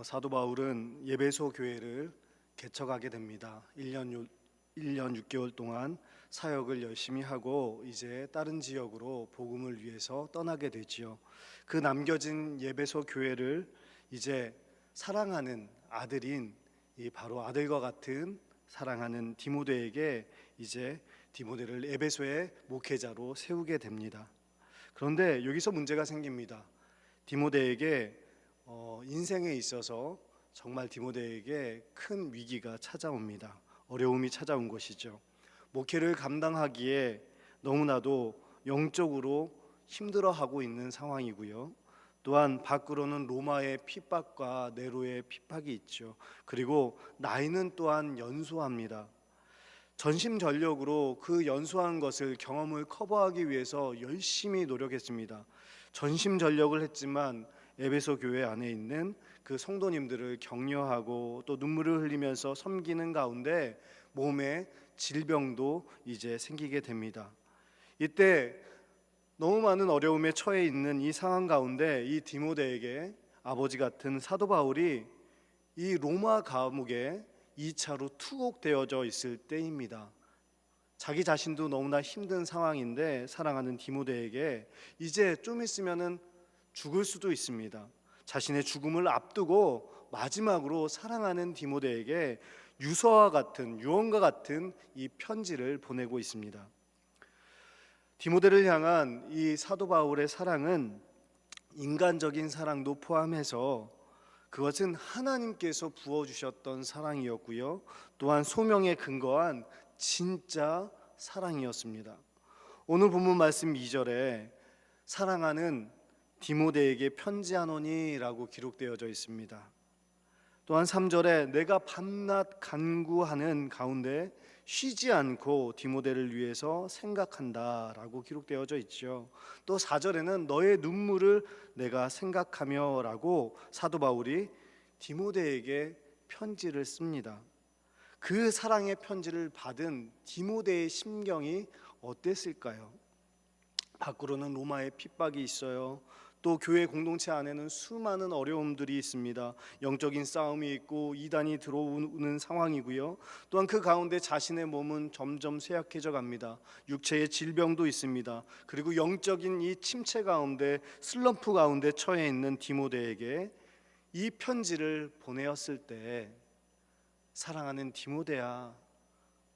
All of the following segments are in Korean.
사도 바울은 예배소 교회를 개척하게 됩니다. 1년 6개월 동안 사역을 열심히 하고 이제 다른 지역으로 복음을 위해서 떠나게 되지요. 그 남겨진 예배소 교회를 이제 사랑하는 아들인 바로 아들과 같은 사랑하는 디모데에게 이제 디모데를 에베소의 목회자로 세우게 됩니다. 그런데 여기서 문제가 생깁니다. 디모데에게 인생에 있어서 정말 디모데에게 큰 위기가 찾아옵니다. 어려움이 찾아온 것이죠. 목회를 감당하기에 너무나도 영적으로 힘들어하고 있는 상황이고요. 또한 밖으로는 로마의 핍박과 네로의 핍박이 있죠. 그리고 나이는 또한 연소합니다. 전심전력으로 그 연소한 것을 경험을 커버하기 위해서 열심히 노력했습니다. 전심전력을 했지만 에베소 교회 안에 있는 그 성도님들을 격려하고 또 눈물을 흘리면서 섬기는 가운데 몸에 질병도 이제 생기게 됩니다. 이때 너무 많은 어려움에 처해 있는 이 상황 가운데 이 디모데에게 아버지 같은 사도 바울이 이 로마 감옥에 2차로 투옥되어져 있을 때입니다. 자기 자신도 너무나 힘든 상황인데 사랑하는 디모데에게 이제 좀 있으면은 죽을 수도 있습니다. 자신의 죽음을 앞두고 마지막으로 사랑하는 디모데에게 유언과 같은 이 편지를 보내고 있습니다. 디모데를 향한 이 사도 바울의 사랑은 인간적인 사랑도 포함해서 그것은 하나님께서 부어주셨던 사랑이었고요. 또한 소명에 근거한 진짜 사랑이었습니다. 오늘 본문 말씀 2절에 사랑하는 디모데에게 편지하노니라고 기록되어져 있습니다. 또한 3절에 내가 밤낮 간구하는 가운데 쉬지 않고 디모데를 위해서 생각한다라고 기록되어져 있죠. 또 4절에는 너의 눈물을 내가 생각하며라고 사도 바울이 디모데에게 편지를 씁니다. 그 사랑의 편지를 받은 디모데의 심경이 어땠을까요? 밖으로는 로마의 핍박이 있어요. 또 교회 공동체 안에는 수많은 어려움들이 있습니다. 영적인 싸움이 있고 이단이 들어오는 상황이고요. 또한 그 가운데 자신의 몸은 점점 쇠약해져 갑니다. 육체의 질병도 있습니다. 그리고 영적인 이 침체 가운데 슬럼프 가운데 처해 있는 디모데에게 이 편지를 보내었을 때 사랑하는 디모데야,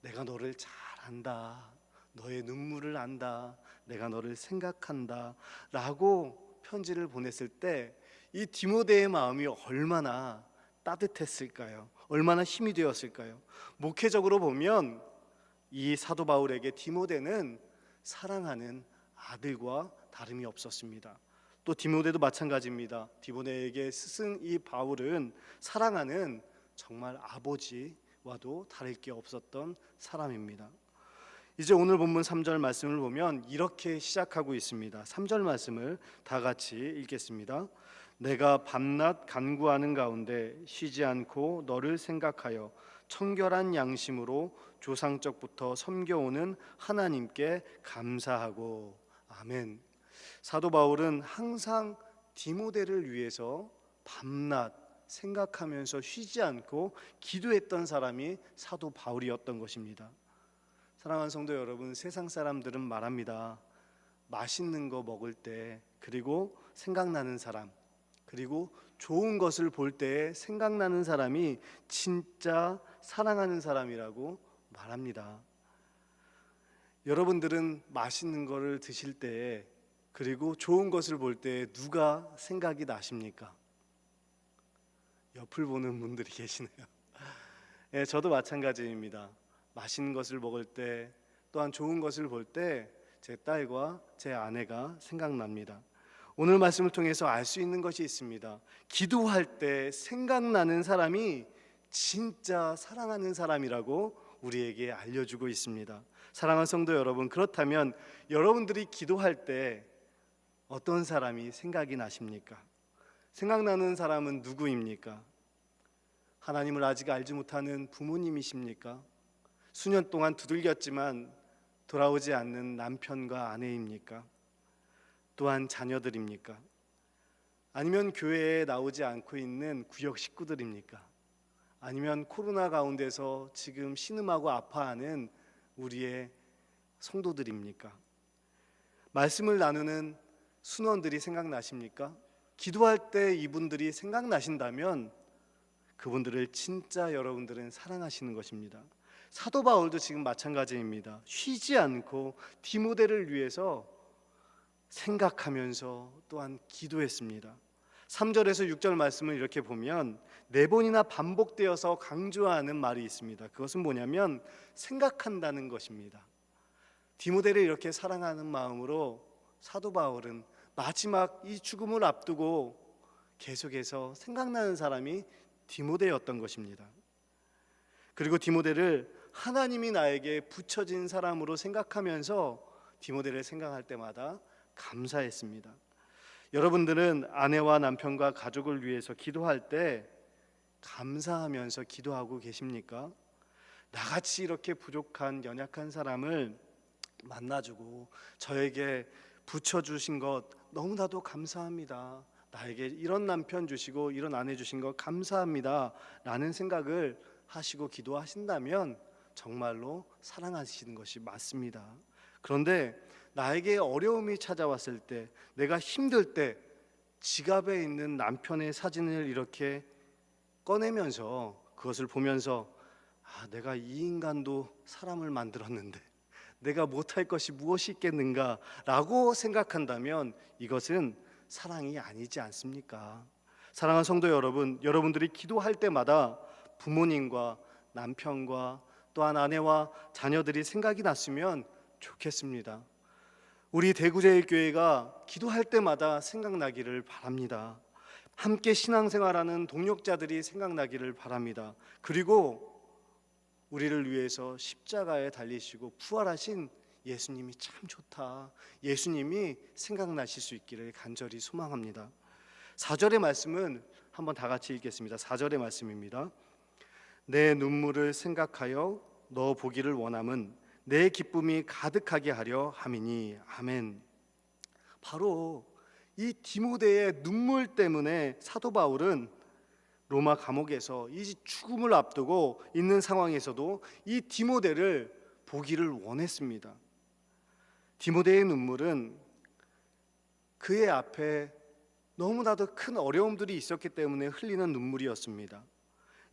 내가 너를 잘 안다. 너의 눈물을 안다. 내가 너를 생각한다. 라고 편지를 보냈을 때 이 디모데의 마음이 얼마나 따뜻했을까요? 얼마나 힘이 되었을까요? 목회적으로 보면 이 사도 바울에게 디모데는 사랑하는 아들과 다름이 없었습니다. 또 디모데도 마찬가지입니다. 디모데에게 스승 이 바울은 사랑하는 정말 아버지와도 다를 게 없었던 사람입니다. 이제 오늘 본문 3절 말씀을 보면 이렇게 시작하고 있습니다. 3절 말씀을 다 같이 읽겠습니다. 내가 밤낮 간구하는 가운데 쉬지 않고 너를 생각하여 청결한 양심으로 조상적부터 섬겨오는 하나님께 감사하고. 아멘. 사도 바울은 항상 디모데를 위해서 밤낮 생각하면서 쉬지 않고 기도했던 사람이 사도 바울이었던 것입니다. 사랑하는 성도 여러분, 세상 사람들은 말합니다. 맛있는 거 먹을 때, 그리고 생각나는 사람, 그리고 좋은 것을 볼 때 생각나는 사람이 진짜 사랑하는 사람이라고 말합니다. 여러분들은 맛있는 거를 드실 때, 그리고 좋은 것을 볼 때 누가 생각이 나십니까? 옆을 보는 분들이 계시네요. 예, 저도 마찬가지입니다. 맛있는 것을 먹을 때, 또한 좋은 것을 볼 때 제 딸과 제 아내가 생각납니다. 오늘 말씀을 통해서 알 수 있는 것이 있습니다. 기도할 때 생각나는 사람이 진짜 사랑하는 사람이라고 우리에게 알려주고 있습니다. 사랑하는 성도 여러분, 그렇다면 여러분들이 기도할 때 어떤 사람이 생각이 나십니까? 생각나는 사람은 누구입니까? 하나님을 아직 알지 못하는 부모님이십니까? 수년 동안 두들겼지만 돌아오지 않는 남편과 아내입니까? 또한 자녀들입니까? 아니면 교회에 나오지 않고 있는 구역 식구들입니까? 아니면 코로나 가운데서 지금 신음하고 아파하는 우리의 성도들입니까? 말씀을 나누는 순원들이 생각나십니까? 기도할 때 이분들이 생각나신다면 그분들을 진짜 여러분들은 사랑하시는 것입니다. 사도 바울도 지금 마찬가지입니다. 쉬지 않고 디모데를 위해서 생각하면서 또한 기도했습니다. 3절에서 6절 말씀을 이렇게 보면 네 번이나 반복되어서 강조하는 말이 있습니다. 그것은 뭐냐면 생각한다는 것입니다. 디모데를 이렇게 사랑하는 마음으로 사도 바울은 마지막 이 죽음을 앞두고 계속해서 생각나는 사람이 디모데였던 것입니다. 그리고 디모데를 하나님이 나에게 붙여진 사람으로 생각하면서 디모데를 생각할 때마다 감사했습니다. 여러분들은 아내와 남편과 가족을 위해서 기도할 때 감사하면서 기도하고 계십니까? 나같이 이렇게 부족한 연약한 사람을 만나주고 저에게 붙여주신 것 너무나도 감사합니다. 나에게 이런 남편 주시고 이런 아내 주신 것 감사합니다 라는 생각을 하시고 기도하신다면 정말로 사랑하시는 것이 맞습니다. 그런데 나에게 어려움이 찾아왔을 때, 내가 힘들 때 지갑에 있는 남편의 사진을 이렇게 꺼내면서 그것을 보면서 내가 이 인간도 사람을 만들었는데 내가 못할 것이 무엇이 있겠는가 라고 생각한다면 이것은 사랑이 아니지 않습니까? 사랑하는 성도 여러분, 여러분들이 기도할 때마다 부모님과 남편과 또한 아내와 자녀들이 생각이 났으면 좋겠습니다. 우리 대구제일교회가 기도할 때마다 생각나기를 바랍니다. 함께 신앙생활하는 동역자들이 생각나기를 바랍니다. 그리고 우리를 위해서 십자가에 달리시고 부활하신 예수님이 참 좋다, 예수님이 생각나실 수 있기를 간절히 소망합니다. 4절의 말씀은 한번 다 같이 읽겠습니다. 4절의 말씀입니다. 내 눈물을 생각하여 너 보기를 원함은 내 기쁨이 가득하게 하려 함이니. 아멘. 바로 이 디모데의 눈물 때문에 사도 바울은 로마 감옥에서 이 죽음을 앞두고 있는 상황에서도 이 디모데를 보기를 원했습니다. 디모데의 눈물은 그의 앞에 너무나도 큰 어려움들이 있었기 때문에 흘리는 눈물이었습니다.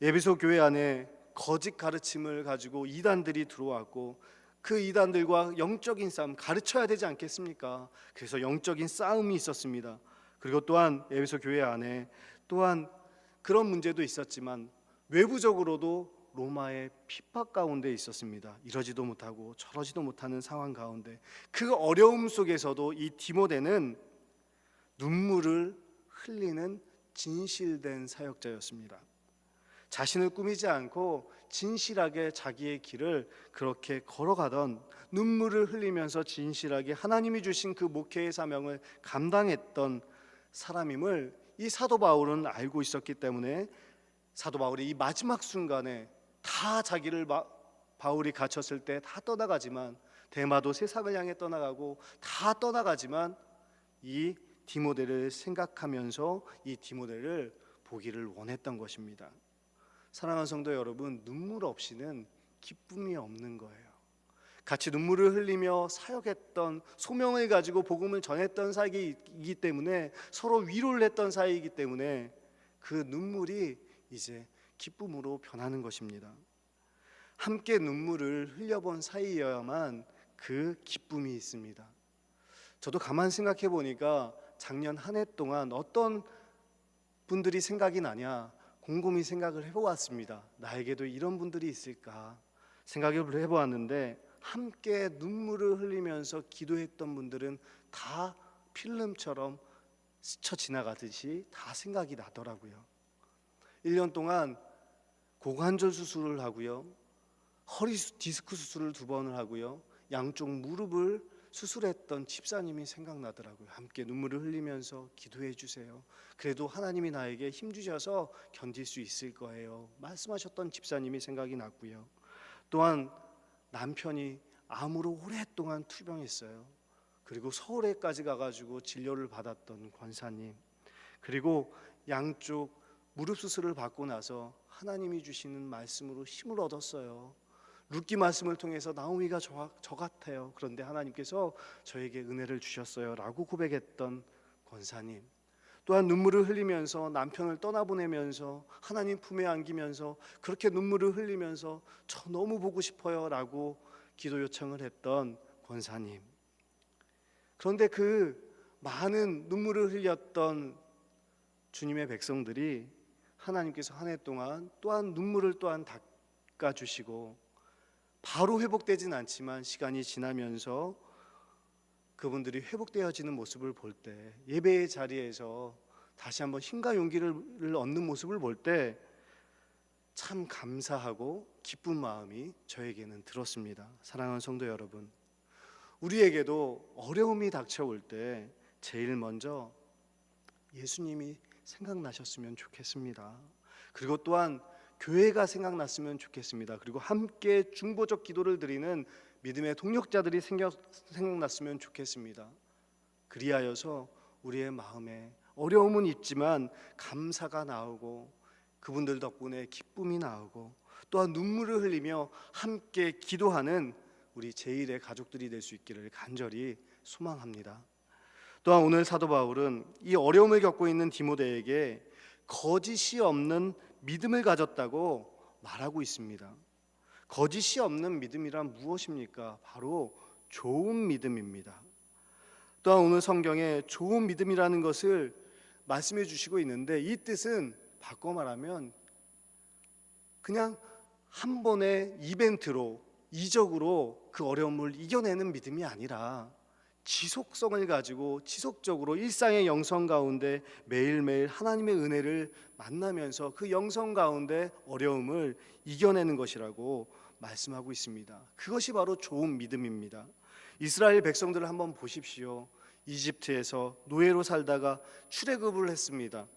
에베소 교회 안에 거짓 가르침을 가지고 이단들이 들어왔고 그 이단들과 영적인 싸움, 가르쳐야 되지 않겠습니까? 그래서 영적인 싸움이 있었습니다. 그리고 또한 에베소 교회 안에 또한 그런 문제도 있었지만 외부적으로도 로마의 핍박 가운데 있었습니다. 이러지도 못하고 저러지도 못하는 상황 가운데 그 어려움 속에서도 이 디모데는 눈물을 흘리는 진실된 사역자였습니다. 자신을 꾸미지 않고 진실하게 자기의 길을 그렇게 걸어가던, 눈물을 흘리면서 진실하게 하나님이 주신 그 목회의 사명을 감당했던 사람임을 이 사도 바울은 알고 있었기 때문에 사도 바울이 이 마지막 순간에 다 자기를 바울이 갇혔을 때 다 떠나가지만, 대마도 세상을 향해 떠나가고 다 떠나가지만 이 디모데를 생각하면서 이 디모데를 보기를 원했던 것입니다. 사랑하는 성도 여러분, 눈물 없이는 기쁨이 없는 거예요. 같이 눈물을 흘리며 사역했던, 소명을 가지고 복음을 전했던 사이이기 때문에, 서로 위로를 했던 사이이기 때문에 그 눈물이 이제 기쁨으로 변하는 것입니다. 함께 눈물을 흘려본 사이여야만 그 기쁨이 있습니다. 저도 가만 생각해 보니까 작년 한 해 동안 어떤 분들이 생각이 나냐 곰곰이 생각을 해보았습니다. 나에게도 이런 분들이 있을까 생각을 해보았는데, 함께 눈물을 흘리면서 기도했던 분들은 다 필름처럼 스쳐 지나가듯이 다 생각이 나더라고요. 1년 동안 고관절 수술을 하고요, 허리 디스크 수술을 2번을 하고요, 양쪽 무릎을 수술했던 집사님이 생각나더라고요. 함께 눈물을 흘리면서 기도해 주세요. 그래도 하나님이 나에게 힘 주셔서 견딜 수 있을 거예요. 말씀하셨던 집사님이 생각이 났고요. 또한 남편이 암으로 오랫동안 투병했어요. 그리고 서울에까지 가가지고 진료를 받았던 권사님, 그리고 양쪽 무릎 수술을 받고 나서 하나님이 주시는 말씀으로 힘을 얻었어요. 룻기 말씀을 통해서 나오미가 저 같아요. 그런데 하나님께서 저에게 은혜를 주셨어요 라고 고백했던 권사님, 또한 눈물을 흘리면서 남편을 떠나보내면서 하나님 품에 안기면서 그렇게 눈물을 흘리면서 저 너무 보고 싶어요 라고 기도 요청을 했던 권사님, 그런데 그 많은 눈물을 흘렸던 주님의 백성들이 하나님께서 한 해 동안 또한 눈물을 또한 닦아주시고 바로 회복되진 않지만 시간이 지나면서 그분들이 회복되어지는 모습을 볼 때, 예배의 자리에서 다시 한번 힘과 용기를 얻는 모습을 볼 때 참 감사하고 기쁜 마음이 저에게는 들었습니다. 사랑하는 성도 여러분, 우리에게도 어려움이 닥쳐올 때 제일 먼저 예수님이 생각나셨으면 좋겠습니다. 그리고 또한 교회가 생각났으면 좋겠습니다. 그리고 함께 중보적 기도를 드리는 믿음의 동력자들이 생각났으면 좋겠습니다. 그리하여서 우리의 마음에 어려움은 있지만 감사가 나오고 그분들 덕분에 기쁨이 나오고 또한 눈물을 흘리며 함께 기도하는 우리 제1의 가족들이 될 수 있기를 간절히 소망합니다. 또한 오늘 사도 바울은 이 어려움을 겪고 있는 디모데에게 거짓이 없는 믿음을 가졌다고 말하고 있습니다. 거짓이 없는 믿음이란 무엇입니까? 바로 좋은 믿음입니다. 또한 오늘 성경에 좋은 믿음이라는 것을 말씀해 주시고 있는데, 이 뜻은 바꿔 말하면 그냥 한 번의 이벤트로 이적으로 그 어려움을 이겨내는 믿음이 아니라 지속성을 가지고 지속적으로 일상의 영성 가운데 매일매일 하나님의 은혜를 만나면서 그 영성 가운데 어려움을 이겨내는 것이라고 말씀하고 있습니다. 그것이 바로 좋은 믿음입니다. 이스라엘 백성들을 한번 보십시오. 이집트에서 노예로 살다가 출애굽을 했습니다.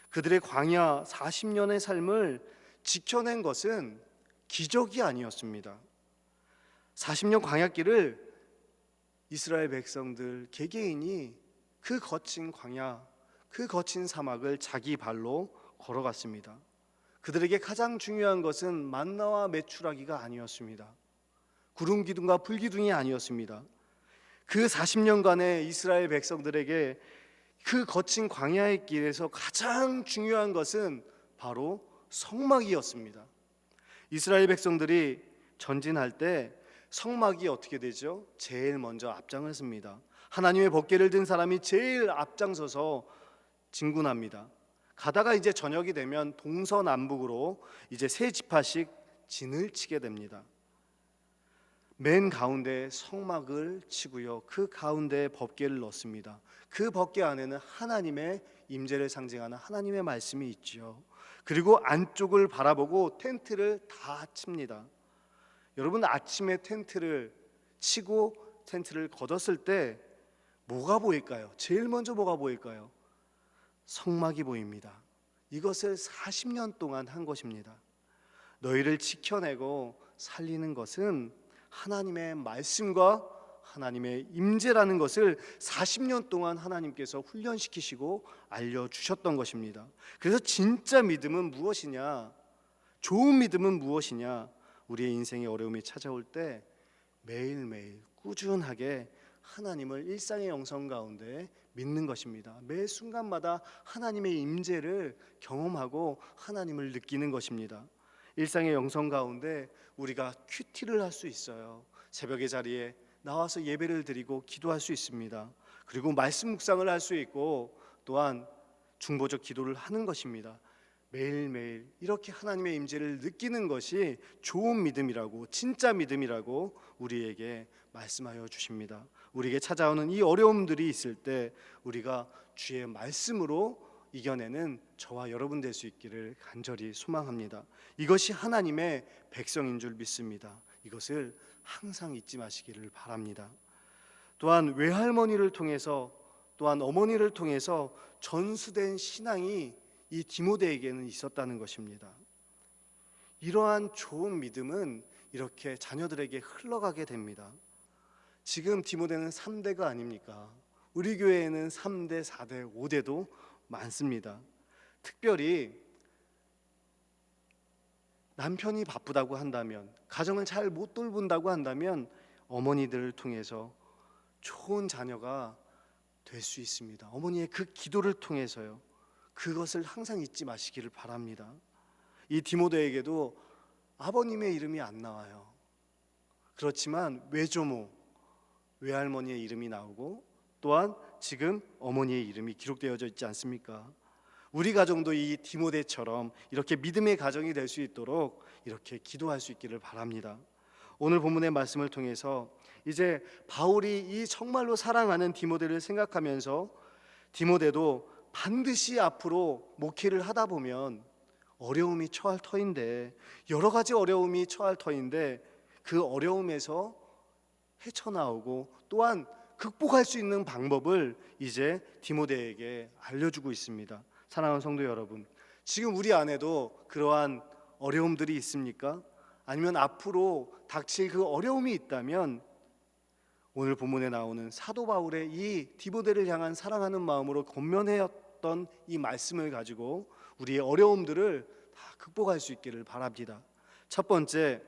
그들의 광야 40년의 삶을 지켜낸 것은 기적이 아니었습니다. 40년 광야길을 이스라엘 백성들 개개인이 그 거친 광야, 그 거친 사막을 자기 발로 걸어갔습니다. 그들에게 가장 중요한 것은 만나와 메추라기가 아니었습니다. 구름 기둥과 불 기둥이 아니었습니다. 그 40년간의 이스라엘 백성들에게 그 거친 광야의 길에서 가장 중요한 것은 바로 성막이었습니다. 이스라엘 백성들이 전진할 때 성막이 어떻게 되죠? 제일 먼저 앞장을 섭니다. 하나님의 법궤를 든 사람이 제일 앞장서서 진군합니다. 가다가 이제 저녁이 되면 동서남북으로 이제 세 지파씩 진을 치게 됩니다. 맨 가운데 성막을 치고요, 그 가운데 법궤를 넣습니다. 그 법궤 안에는 하나님의 임재를 상징하는 하나님의 말씀이 있죠. 그리고 안쪽을 바라보고 텐트를 다 칩니다. 여러분, 아침에 텐트를 치고 텐트를 걷었을 때 뭐가 보일까요? 제일 먼저 뭐가 보일까요? 성막이 보입니다. 이것을 40년 동안 한 것입니다. 너희를 지켜내고 살리는 것은 하나님의 말씀과 하나님의 임재라는 것을 40년 동안 하나님께서 훈련시키시고 알려주셨던 것입니다. 그래서 진짜 믿음은 무엇이냐? 좋은 믿음은 무엇이냐? 우리의 인생의 어려움이 찾아올 때 매일매일 꾸준하게 하나님을 일상의 영성 가운데 믿는 것입니다. 매 순간마다 하나님의 임재를 경험하고 하나님을 느끼는 것입니다. 일상의 영성 가운데 우리가 큐티를 할 수 있어요. 새벽의 자리에 나와서 예배를 드리고 기도할 수 있습니다. 그리고 말씀 묵상을 할 수 있고 또한 중보적 기도를 하는 것입니다. 매일매일 이렇게 하나님의 임재를 느끼는 것이 좋은 믿음이라고, 진짜 믿음이라고 우리에게 말씀하여 주십니다. 우리에게 찾아오는 이 어려움들이 있을 때 우리가 주의 말씀으로 이겨내는 저와 여러분 될 수 있기를 간절히 소망합니다. 이것이 하나님의 백성인 줄 믿습니다. 이것을 항상 잊지 마시기를 바랍니다. 또한 외할머니를 통해서, 또한 어머니를 통해서 전수된 신앙이 이 디모데에게는 있었다는 것입니다. 이러한 좋은 믿음은 이렇게 자녀들에게 흘러가게 됩니다. 지금 디모데는 3대가 아닙니까? 우리 교회에는 3대, 4대, 5대도 많습니다. 특별히 남편이 바쁘다고 한다면, 가정을 잘 못 돌본다고 한다면 어머니들을 통해서 좋은 자녀가 될 수 있습니다. 어머니의 그 기도를 통해서요. 그것을 항상 잊지 마시기를 바랍니다. 이 디모데에게도 아버님의 이름이 안 나와요. 그렇지만 외조모, 외할머니의 이름이 나오고 또한 지금 어머니의 이름이 기록되어져 있지 않습니까? 우리 가정도 이 디모데처럼 이렇게 믿음의 가정이 될 수 있도록 이렇게 기도할 수 있기를 바랍니다. 오늘 본문의 말씀을 통해서 이제 바울이 이 정말로 사랑하는 디모데를 생각하면서 디모데도 반드시 앞으로 목회를 하다 보면 어려움이 처할 터인데, 여러 가지 어려움이 처할 터인데 그 어려움에서 헤쳐나오고 또한 극복할 수 있는 방법을 이제 디모데에게 알려주고 있습니다. 사랑하는 성도 여러분, 지금 우리 안에도 그러한 어려움들이 있습니까? 아니면 앞으로 닥칠 그 어려움이 있다면 오늘 본문에 나오는 사도 바울의 이 디모데를 향한 사랑하는 마음으로 권면하였던 이 말씀을 가지고 우리의 어려움들을 다 극복할 수 있기를 바랍니다. 첫 번째,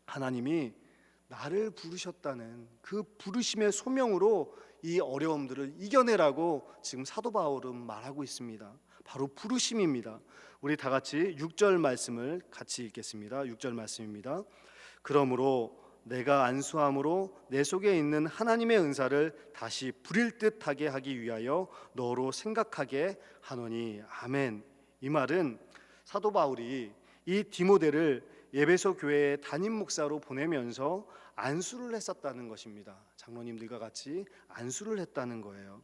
하나님이 나를 부르셨다는 그 부르심의 소명으로 이 어려움들을 이겨내라고 지금 사도 바울은 말하고 있습니다. 바로 부르심입니다. 우리 다 같이 6절 말씀을 같이 읽겠습니다. 6절 말씀입니다. 그러므로 내가 안수함으로 내 속에 있는 하나님의 은사를 다시 부릴 듯하게 하기 위하여 너로 생각하게 하노니. 아멘. 이 말은 사도 바울이 이 디모데를 에베소 교회의 담임 목사로 보내면서 안수를 했었다는 것입니다. 장로님들과 같이 안수를 했다는 거예요.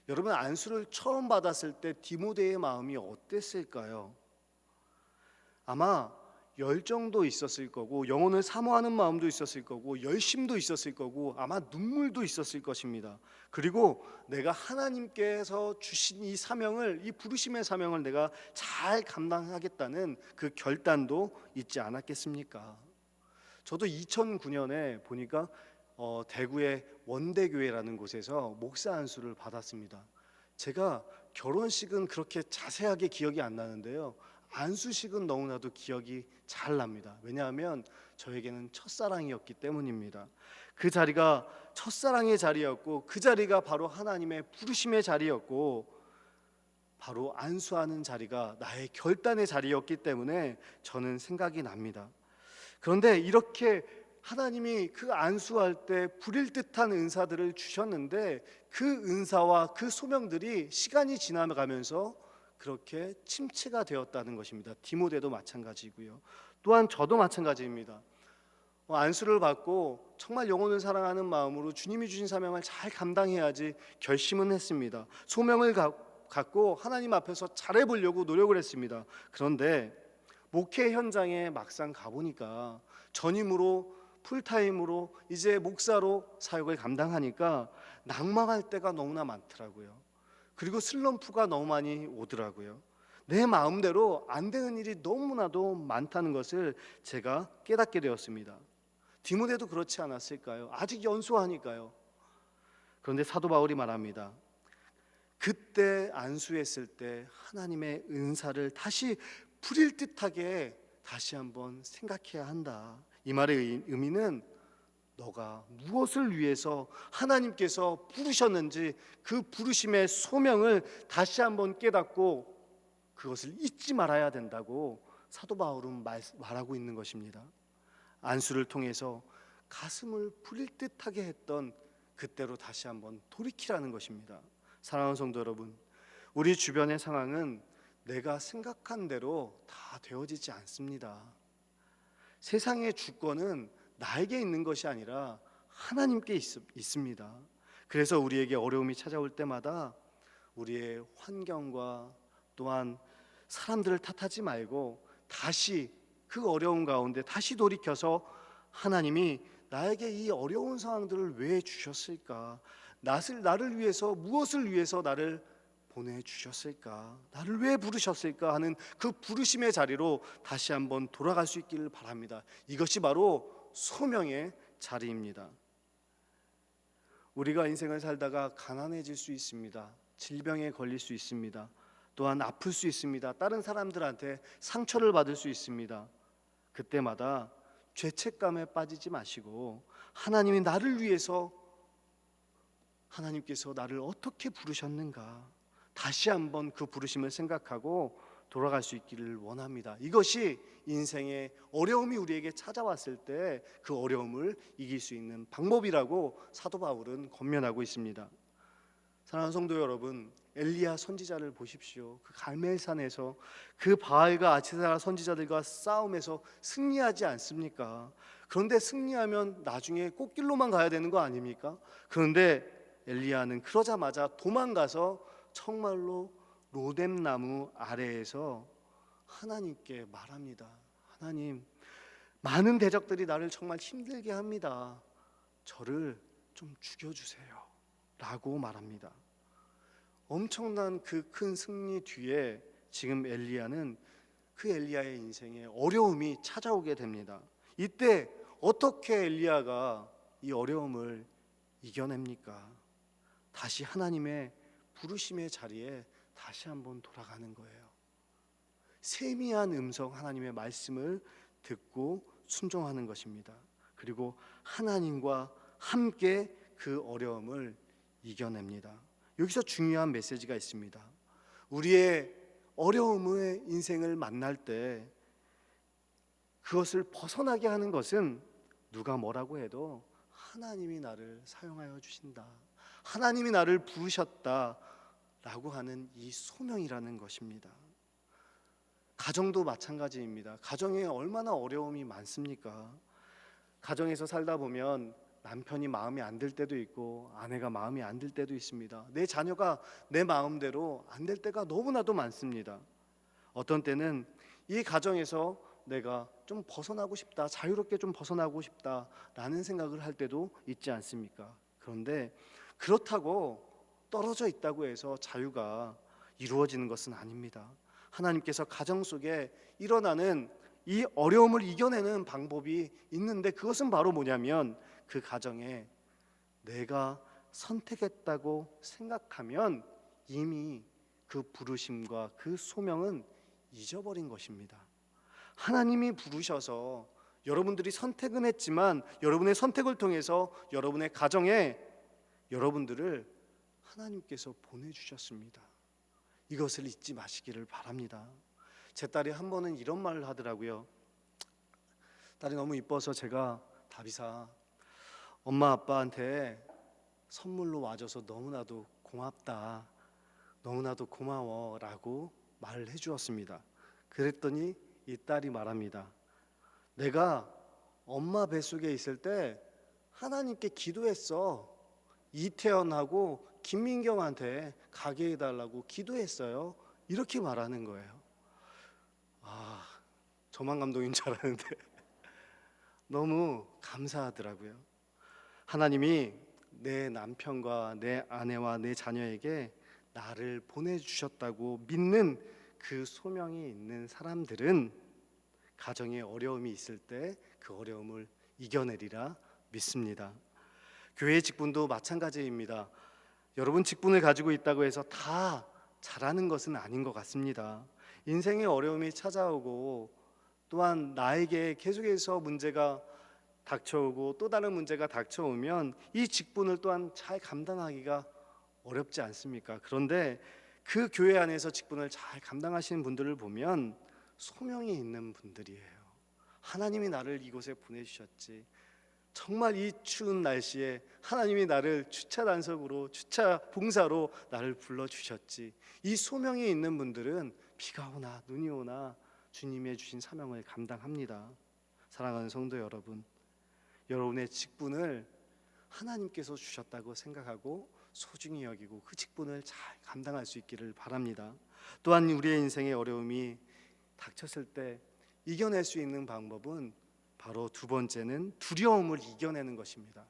여러분, 안수를 처음 받았을 때 디모데의 마음이 어땠을까요? 아마 열정도 있었을 거고, 영혼을 사모하는 마음도 있었을 거고, 열심도 있었을 거고, 아마 눈물도 있었을 것입니다. 그리고 내가 하나님께서 주신 이 사명을, 이 부르심의 사명을 내가 잘 감당하겠다는 그 결단도 있지 않았겠습니까? 저도 2009년에 보니까 대구의 원대교회라는 곳에서 목사 안수를 받았습니다. 제가 결혼식은 그렇게 자세하게 기억이 안 나는데요, 안수식은 너무나도 기억이 잘 납니다. 왜냐하면 저에게는 첫사랑이었기 때문입니다. 그 자리가 첫사랑의 자리였고, 그 자리가 바로 하나님의 부르심의 자리였고, 바로 안수하는 자리가 나의 결단의 자리였기 때문에 저는 생각이 납니다. 그런데 이렇게 하나님이 그 안수할 때 부릴 듯한 은사들을 주셨는데, 그 은사와 그 소명들이 시간이 지나가면서 그렇게 침체가 되었다는 것입니다. 디모데도 마찬가지고요. 또한 저도 마찬가지입니다. 안수를 받고 정말 영혼을 사랑하는 마음으로 주님이 주신 사명을 잘 감당해야지 결심은 했습니다. 소명을 갖고 하나님 앞에서 잘해보려고 노력을 했습니다. 그런데 목회 현장에 막상 가보니까 전임으로 풀타임으로 이제 목사로 사역을 감당하니까 낙망할 때가 너무나 많더라고요. 그리고 슬럼프가 너무 많이 오더라고요. 내 마음대로 안 되는 일이 너무나도 많다는 것을 제가 깨닫게 되었습니다. 디모데도 그렇지 않았을까요? 아직 연소하니까요. 그런데 사도 바울이 말합니다. 그때 안수했을 때 하나님의 은사를 다시 부릴 듯하게 다시 한번 생각해야 한다. 이 말의 의미는 너가 무엇을 위해서 하나님께서 부르셨는지 그 부르심의 소명을 다시 한번 깨닫고 그것을 잊지 말아야 된다고 사도 바울은 말하고 있는 것입니다. 안수를 통해서 가슴을 부릴 듯하게 했던 그때로 다시 한번 돌이키라는 것입니다. 사랑하는 성도 여러분, 우리 주변의 상황은 내가 생각한 대로 다 되어지지 않습니다. 세상의 주권은 나에게 있는 것이 아니라 하나님께 있습니다. 그래서 우리에게 어려움이 찾아올 때마다 우리의 환경과 또한 사람들을 탓하지 말고 다시 그 어려움 가운데 다시 돌이켜서 하나님이 나에게 이 어려운 상황들을 왜 주셨을까? 나를 위해서, 무엇을 위해서 나를 보내주셨을까? 나를 왜 부르셨을까? 하는 그 부르심의 자리로 다시 한번 돌아갈 수 있기를 바랍니다. 이것이 바로 소명의 자리입니다. 우리가 인생을 살다가 가난해질 수 있습니다. 질병에 걸릴 수 있습니다. 또한 아플 수 있습니다. 다른 사람들한테 상처를 받을 수 있습니다. 그때마다 죄책감에 빠지지 마시고 하나님이 나를 위해서, 하나님께서 나를 어떻게 부르셨는가, 다시 한번 그 부르심을 생각하고 돌아갈 수 있기를 원합니다. 이것이 인생의 어려움이 우리에게 찾아왔을 때 그 어려움을 이길 수 있는 방법이라고 사도 바울은 권면하고 있습니다. 사랑하는 성도 여러분, 엘리야 선지자를 보십시오. 그 갈멜산에서 그 바알과 아세라 선지자들과 싸움에서 승리하지 않습니까? 그런데 승리하면 나중에 꽃길로만 가야 되는 거 아닙니까? 그런데 엘리야는 그러자마자 도망가서 정말로 로뎀나무 아래에서 하나님께 말합니다. 하나님, 많은 대적들이 나를 정말 힘들게 합니다. 저를 좀 죽여주세요 라고 말합니다. 엄청난 그 큰 승리 뒤에 지금 엘리야는 그 엘리야의 인생에 어려움이 찾아오게 됩니다. 이때 어떻게 엘리야가 이 어려움을 이겨냅니까? 다시 하나님의 부르심의 자리에 다시 한번 돌아가는 거예요. 세미한 음성 하나님의 말씀을 듣고 순종하는 것입니다. 그리고 하나님과 함께 그 어려움을 이겨냅니다. 여기서 중요한 메시지가 있습니다. 우리의 어려움의 인생을 만날 때 그것을 벗어나게 하는 것은 누가 뭐라고 해도 하나님이 나를 사용하여 주신다, 하나님이 나를 부르셨다 라고 하는 이 소명이라는 것입니다. 가정도 마찬가지입니다. 가정에 얼마나 어려움이 많습니까? 가정에서 살다 보면 남편이 마음에 안 들 때도 있고 아내가 마음에 안 들 때도 있습니다. 내 자녀가 내 마음대로 안 될 때가 너무나도 많습니다. 어떤 때는 이 가정에서 내가 좀 벗어나고 싶다, 자유롭게 좀 벗어나고 싶다라는 생각을 할 때도 있지 않습니까? 그런데 그렇다고 떨어져 있다고 해서 자유가 이루어지는 것은 아닙니다. 하나님께서 가정 속에 일어나는 이 어려움을 이겨내는 방법이 있는데, 그것은 바로 뭐냐면 그 가정에 내가 선택했다고 생각하면 이미 그 부르심과 그 소명은 잊어버린 것입니다. 하나님이 부르셔서 여러분들이 선택은 했지만 여러분의 선택을 통해서 여러분의 가정에 여러분들을 하나님께서 보내주셨습니다. 이것을 잊지 마시기를 바랍니다. 제 딸이 한 번은 이런 말을 하더라고요. 딸이 너무 이뻐서 제가, 다비사, 엄마 아빠한테 선물로 와줘서 너무나도 고맙다, 너무나도 고마워 라고 말을 해주었습니다. 그랬더니 이 딸이 말합니다. 내가 엄마 뱃속에 있을 때 하나님께 기도했어. 이태원하고 김민경한테 가게 해달라고 기도했어요. 이렇게 말하는 거예요. 저만 감동인 줄 알았는데 너무 감사하더라고요. 하나님이 내 남편과 내 아내와 내 자녀에게 나를 보내주셨다고 믿는 그 소명이 있는 사람들은 가정에 어려움이 있을 때 그 어려움을 이겨내리라 믿습니다. 교회 직분도 마찬가지입니다. 여러분 직분을 가지고 있다고 해서 다 잘하는 것은 아닌 것 같습니다. 인생의 어려움이 찾아오고 또한 나에게 계속해서 문제가 닥쳐오고 또 다른 문제가 닥쳐오면 이 직분을 또한 잘 감당하기가 어렵지 않습니까? 그런데 그 교회 안에서 직분을 잘 감당하시는 분들을 보면 소명이 있는 분들이에요. 하나님이 나를 이곳에 보내주셨지, 정말 이 추운 날씨에 하나님이 나를 주차 단속으로, 주차 봉사로 나를 불러주셨지. 이 소명이 있는 분들은 비가 오나 눈이 오나 주님의 주신 사명을 감당합니다. 사랑하는 성도 여러분, 여러분의 직분을 하나님께서 주셨다고 생각하고 소중히 여기고 그 직분을 잘 감당할 수 있기를 바랍니다. 또한 우리의 인생의 어려움이 닥쳤을 때 이겨낼 수 있는 방법은 바로 두 번째는 두려움을 이겨내는 것입니다.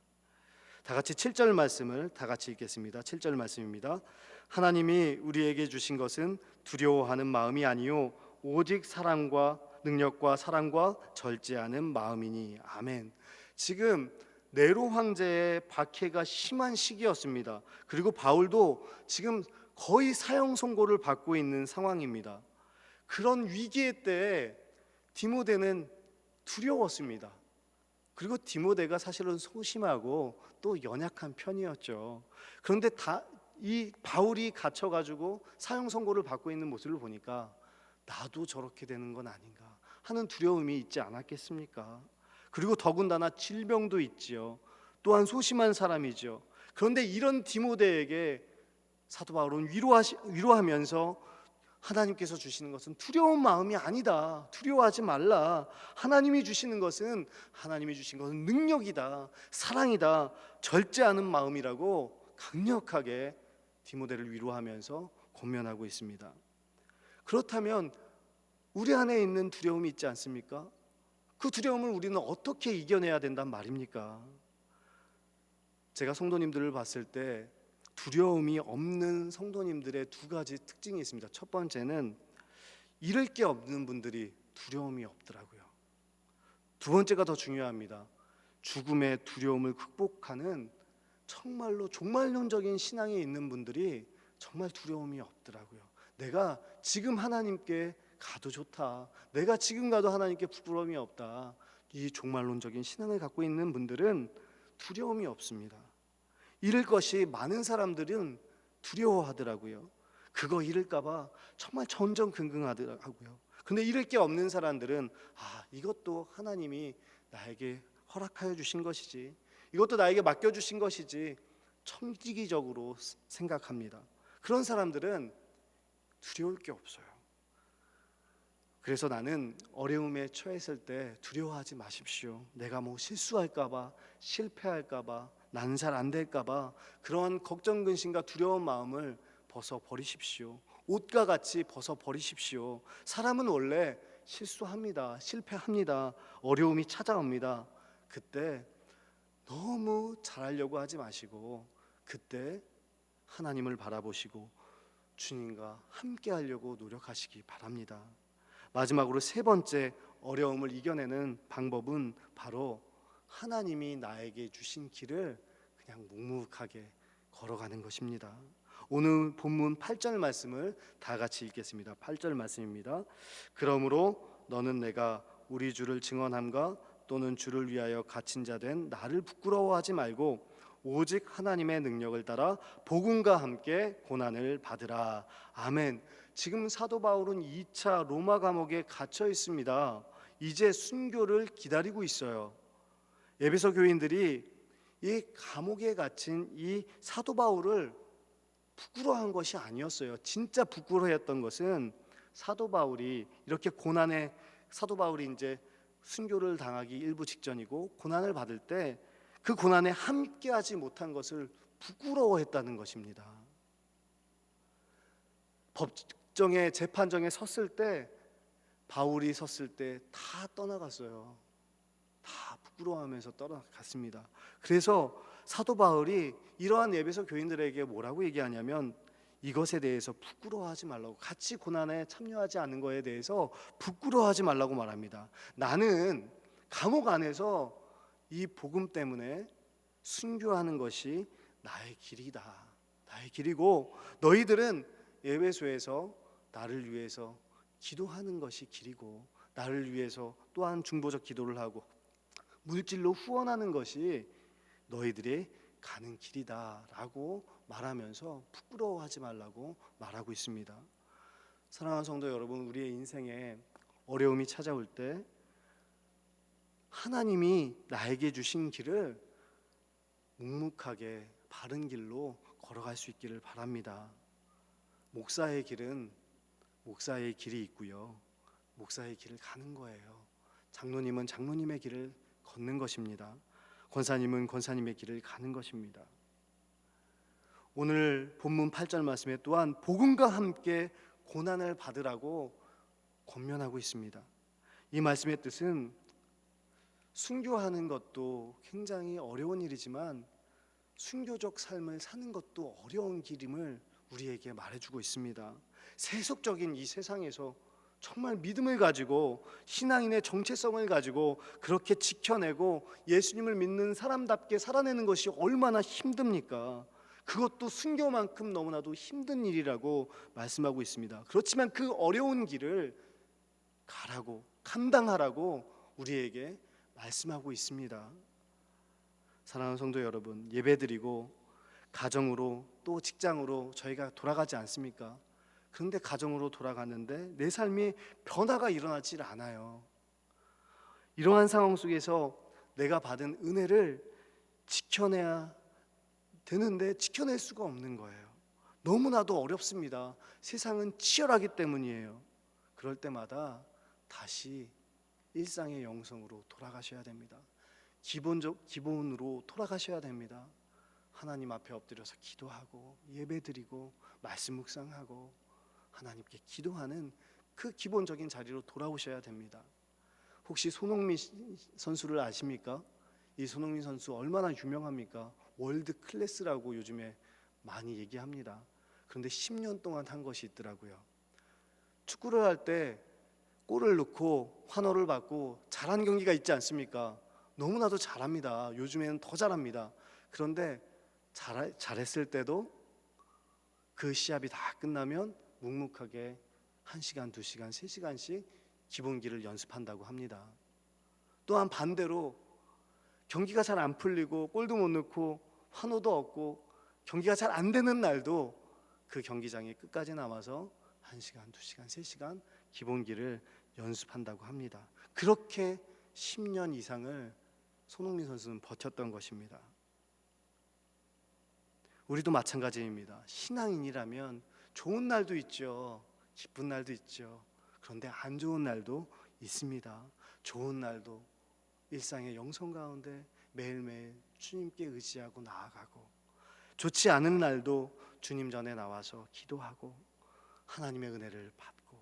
다 같이 7절 말씀을 다 같이 읽겠습니다. 7절 말씀입니다. 하나님이 우리에게 주신 것은 두려워하는 마음이 아니요 오직 사랑과 능력과 사랑과 절제하는 마음이니. 아멘. 지금 네로 황제의 박해가 심한 시기였습니다. 그리고 바울도 지금 거의 사형 선고를 받고 있는 상황입니다. 그런 위기의 때에 디모데는 두려웠습니다. 그리고 디모데가 사실은 소심하고 또 연약한 편이었죠. 그런데 이 바울이 갇혀가지고 사형 선고를 받고 있는 모습을 보니까 나도 저렇게 되는 건 아닌가 하는 두려움이 있지 않았겠습니까? 그리고 더군다나 질병도 있지요. 또한 소심한 사람이죠. 그런데 이런 디모데에게 사도 바울은 위로하면서 하나님께서 주시는 것은 두려운 마음이 아니다. 두려워하지 말라. 하나님이 주신 것은 능력이다. 사랑이다. 절제하는 마음이라고 강력하게 디모데를 위로하면서 권면하고 있습니다. 그렇다면 우리 안에 있는 두려움이 있지 않습니까? 그 두려움을 우리는 어떻게 이겨내야 된단 말입니까? 제가 성도님들을 봤을 때 두려움이 없는 성도님들의 두 가지 특징이 있습니다. 첫 번째는 잃을 게 없는 분들이 두려움이 없더라고요. 두 번째가 더 중요합니다. 죽음의 두려움을 극복하는 정말로 종말론적인 신앙에 있는 분들이 정말 두려움이 없더라고요. 내가 지금 하나님께 가도 좋다. 내가 지금 가도 하나님께 부끄러움이 없다. 이 종말론적인 신앙을 갖고 있는 분들은 두려움이 없습니다. 잃을 것이 많은 사람들은 두려워하더라고요. 그거 잃을까 봐 정말 전전긍긍하더라고요. 근데 잃을 게 없는 사람들은 이것도 하나님이 나에게 허락하여 주신 것이지, 이것도 나에게 맡겨주신 것이지 청지기적으로 생각합니다. 그런 사람들은 두려울 게 없어요. 그래서 나는 어려움에 처했을 때 두려워하지 마십시오. 내가 뭐 실수할까 봐, 실패할까 봐, 나는 잘 안 될까 봐 그런 걱정, 근심과 두려운 마음을 벗어버리십시오. 옷과 같이 벗어버리십시오. 사람은 원래 실수합니다. 실패합니다. 어려움이 찾아옵니다. 그때 너무 잘하려고 하지 마시고 그때 하나님을 바라보시고 주님과 함께 하려고 노력하시기 바랍니다. 마지막으로 세 번째 어려움을 이겨내는 방법은 바로 하나님이 나에게 주신 길을 그냥 묵묵하게 걸어가는 것입니다. 오늘 본문 8절 말씀을 다 같이 읽겠습니다. 8절 말씀입니다. 그러므로 너는 내가 우리 주를 증언함과 또는 주를 위하여 갇힌 자 된 나를 부끄러워하지 말고 오직 하나님의 능력을 따라 복음과 함께 고난을 받으라. 아멘. 지금 사도 바울은 2차 로마 감옥에 갇혀 있습니다. 이제 순교를 기다리고 있어요. 에베소 교인들이 이 감옥에 갇힌 이 사도 바울을 부끄러워한 것이 아니었어요. 진짜 부끄러워했던 것은 사도 바울이 이렇게 고난에 사도 바울이 이제 순교를 당하기 일부 직전이고 고난을 받을 때 그 고난에 함께하지 못한 것을 부끄러워했다는 것입니다. 법정에 재판정에 섰을 때 바울이 섰을 때 다 떠나갔어요. 다 부끄러워하면서 떠나갔습니다. 그래서 사도 바울이 이러한 에베소 교인들에게 뭐라고 얘기하냐면 이것에 대해서 부끄러워하지 말라고, 같이 고난에 참여하지 않는 것에 대해서 부끄러워하지 말라고 말합니다. 나는 감옥 안에서 이 복음 때문에 순교하는 것이 나의 길이다. 나의 길이고 너희들은 에베소에서 나를 위해서 기도하는 것이 길이고 나를 위해서 또한 중보적 기도를 하고 물질로 후원하는 것이 너희들의 가는 길이다라고 말하면서 부끄러워하지 말라고 말하고 있습니다. 사랑하는 성도 여러분, 우리의 인생에 어려움이 찾아올 때 하나님이 나에게 주신 길을 묵묵하게 바른 길로 걸어갈 수 있기를 바랍니다. 목사의 길은 목사의 길이 있고요. 목사의 길을 가는 거예요. 장로님은 장로님의 길을 걷는 것입니다. 권사님은 권사님의 길을 가는 것입니다. 오늘 본문 8절 말씀에 또한 복음과 함께 고난을 받으라고 권면하고 있습니다. 이 말씀의 뜻은 순교하는 것도 굉장히 어려운 일이지만 순교적 삶을 사는 것도 어려운 길임을 우리에게 말해주고 있습니다. 세속적인 이 세상에서 정말 믿음을 가지고 신앙인의 정체성을 가지고 그렇게 지켜내고 예수님을 믿는 사람답게 살아내는 것이 얼마나 힘듭니까? 그것도 순교만큼 너무나도 힘든 일이라고 말씀하고 있습니다. 그렇지만 그 어려운 길을 가라고, 감당하라고 우리에게 말씀하고 있습니다. 사랑하는 성도 여러분, 예배드리고 가정으로 또 직장으로 저희가 돌아가지 않습니까? 그런데 가정으로 돌아가는데 내 삶이 변화가 일어나질 않아요. 이러한 상황 속에서 내가 받은 은혜를 지켜내야 되는데 지켜낼 수가 없는 거예요. 너무나도 어렵습니다. 세상은 치열하기 때문이에요. 그럴 때마다 다시 일상의 영성으로 돌아가셔야 됩니다. 기본으로 돌아가셔야 됩니다. 하나님 앞에 엎드려서 기도하고 예배드리고 말씀 묵상하고 하나님께 기도하는 그 기본적인 자리로 돌아오셔야 됩니다. 혹시 손흥민 선수를 아십니까? 이 손흥민 선수 얼마나 유명합니까? 월드 클래스라고 요즘에 많이 얘기합니다. 그런데 10년 동안 한 것이 있더라고요. 축구를 할 때 골을 넣고 환호를 받고 잘한 경기가 있지 않습니까? 너무나도 잘합니다. 요즘에는 더 잘합니다. 그런데 잘했을 때도 그 시합이 다 끝나면 묵묵하게 1시간, 2시간, 3시간씩 기본기를 연습한다고 합니다. 또한 반대로 경기가 잘 안 풀리고 골도 못 넣고 환호도 없고 경기가 잘 안 되는 날도 그 경기장에 끝까지 남아서 1시간, 2시간, 3시간 기본기를 연습한다고 합니다. 그렇게 10년 이상을 손흥민 선수는 버텼던 것입니다. 우리도 마찬가지입니다. 신앙인이라면 좋은 날도 있죠. 기쁜 날도 있죠. 그런데 안 좋은 날도 있습니다. 좋은 날도 일상의 영성 가운데 매일매일 주님께 의지하고 나아가고, 좋지 않은 날도 주님 전에 나와서 기도하고 하나님의 은혜를 받고,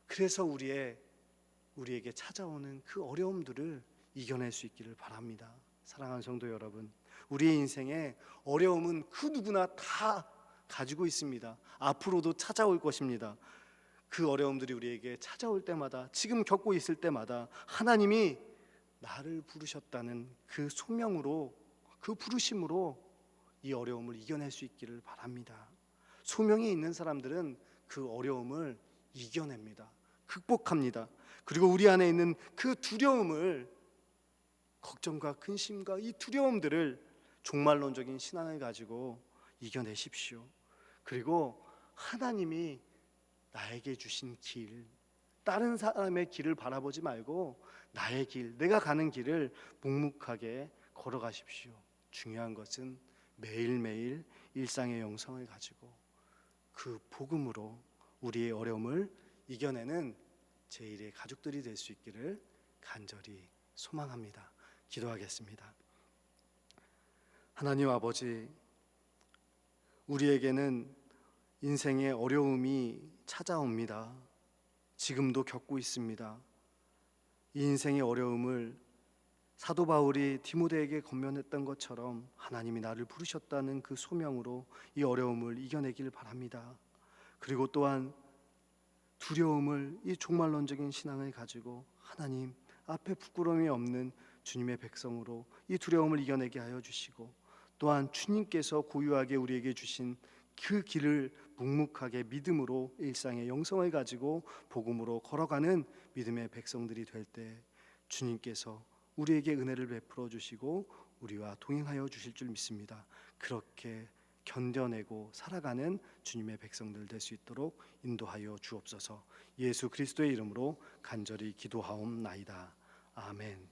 그래서 우리에게 찾아오는 그 어려움들을 이겨낼 수 있기를 바랍니다. 사랑하는 성도 여러분, 우리의 인생에 어려움은 그 누구나 다 가지고 있습니다. 앞으로도 찾아올 것입니다. 그 어려움들이 우리에게 찾아올 때마다, 지금 겪고 있을 때마다 하나님이 나를 부르셨다는 그 소명으로, 그 부르심으로 이 어려움을 이겨낼 수 있기를 바랍니다. 소명이 있는 사람들은 그 어려움을 이겨냅니다. 극복합니다. 그리고 우리 안에 있는 그 두려움을, 걱정과 근심과 이 두려움들을 종말론적인 신앙을 가지고 이겨내십시오. 그리고 하나님이 나에게 주신 길, 다른 사람의 길을 바라보지 말고 나의 길, 내가 가는 길을 묵묵하게 걸어가십시오. 중요한 것은 매일매일 일상의 영성을 가지고 그 복음으로 우리의 어려움을 이겨내는 제1의 가족들이 될 수 있기를 간절히 소망합니다. 기도하겠습니다. 하나님 아버지, 우리에게는 인생의 어려움이 찾아옵니다. 지금도 겪고 있습니다. 이 인생의 어려움을 사도 바울이 디모데에게 권면했던 것처럼 하나님이 나를 부르셨다는 그 소명으로 이 어려움을 이겨내길 바랍니다. 그리고 또한 두려움을, 이 종말론적인 신앙을 가지고 하나님 앞에 부끄러움이 없는 주님의 백성으로 이 두려움을 이겨내게 하여 주시고, 또한 주님께서 고유하게 우리에게 주신 그 길을 묵묵하게 믿음으로 일상의 영성을 가지고 복음으로 걸어가는 믿음의 백성들이 될 때 주님께서 우리에게 은혜를 베풀어 주시고 우리와 동행하여 주실 줄 믿습니다. 그렇게 견뎌내고 살아가는 주님의 백성들 될 수 있도록 인도하여 주옵소서. 예수 그리스도의 이름으로 간절히 기도하옵나이다. 아멘.